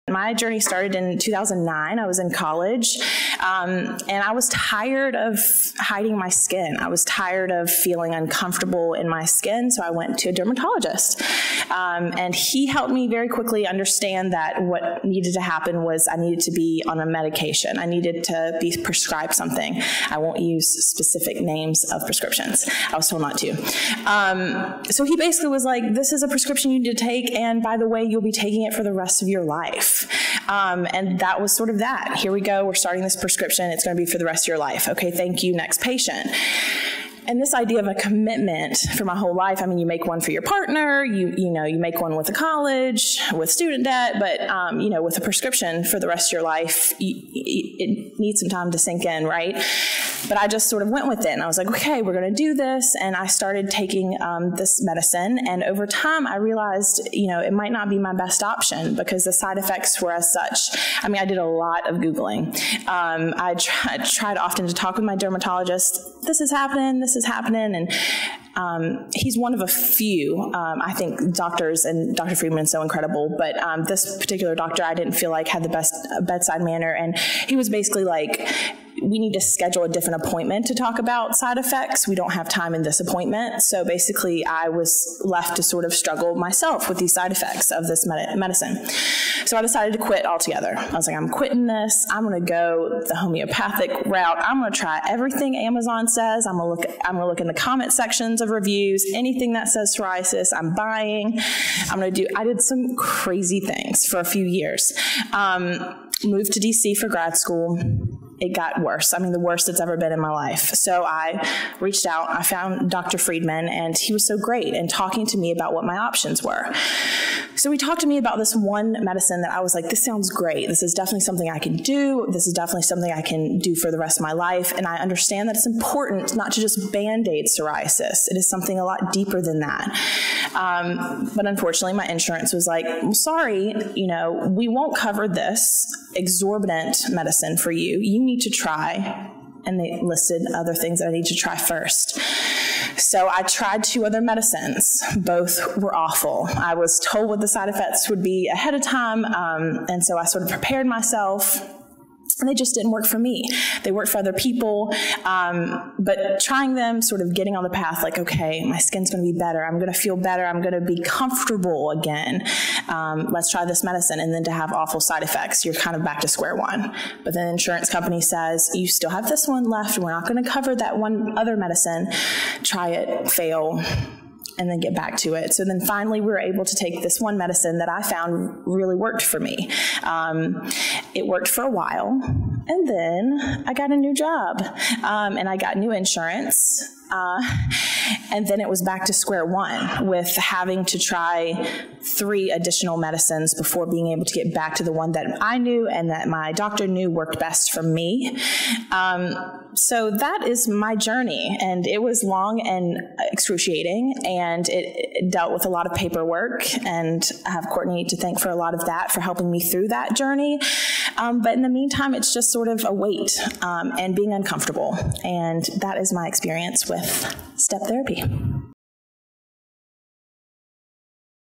My journey started in 2009. I was in college, and I was tired of hiding my skin. I was tired of feeling uncomfortable in my skin, so I went to a dermatologist. And he helped me very quickly understand that what needed to happen was I needed to be on a medication. I needed to be prescribed something. I won't use specific names of prescriptions. I was told not to. So he basically was like, this is a prescription you need to take, and by the way, you'll be taking it for the rest of your life. And that was sort of that. Here we go, we're starting this prescription, it's going to be for the rest of your life. Okay, thank you, next patient. And this idea of a commitment for my whole life, I mean, you make one for your partner, you make one with a college, with student debt, but, with a prescription for the rest of your life, it needs some time to sink in, right? But I just sort of went with it, and I was like, okay, we're going to do this, and I started taking this medicine, and over time, I realized, it might not be my best option because the side effects were as such. I mean, I did a lot of Googling. I tried often to talk with my dermatologist, this is happening, and he's one of a few, I think, doctors, and Dr. Friedman's so incredible, but this particular doctor I didn't feel like had the best bedside manner, and he was basically like, we need to schedule a different appointment to talk about side effects. We don't have time in this appointment. So basically, I was left to sort of struggle myself with these side effects of this medicine. So I decided to quit altogether. I was like, I'm quitting this. I'm going to go the homeopathic route. I'm going to try everything Amazon says. I'm going to look in the comment sections of reviews. Anything that says psoriasis, I'm buying. I did some crazy things for a few years. Moved to DC for grad school. It got worse. I mean, the worst it's ever been in my life. So I reached out, I found Dr. Friedman, and he was so great in talking to me about what my options were. So he talked to me about this one medicine that I was like, this sounds great. This is definitely something I can do. This is definitely something I can do for the rest of my life. And I understand that it's important not to just band-aid psoriasis. It is something a lot deeper than that. But unfortunately, my insurance was like, well, sorry, we won't cover this exorbitant medicine for you. You need to try. And they listed other things that I need to try first. So I tried 2 other medicines. Both were awful. I was told what the side effects would be ahead of time, and so I sort of prepared myself. And they just didn't work for me. They worked for other people, but trying them, sort of getting on the path like, okay, my skin's going to be better. I'm going to feel better. I'm going to be comfortable again. Let's try this medicine. And then to have awful side effects, you're kind of back to square one. But then the insurance company says, you still have this one left. We're not going to cover that one other medicine. Try it, fail, and then get back to it. So then finally we were able to take this one medicine that I found really worked for me. It worked for a while, and then I got a new job, and I got new insurance. And then it was back to square one with having to try 3 additional medicines before being able to get back to the one that I knew and that my doctor knew worked best for me. So that is my journey, and it was long and excruciating, and it dealt with a lot of paperwork, and I have Courtney to thank for a lot of that, for helping me through that journey. But in the meantime, it's just sort of a weight and being uncomfortable, and that is my experience with step therapy.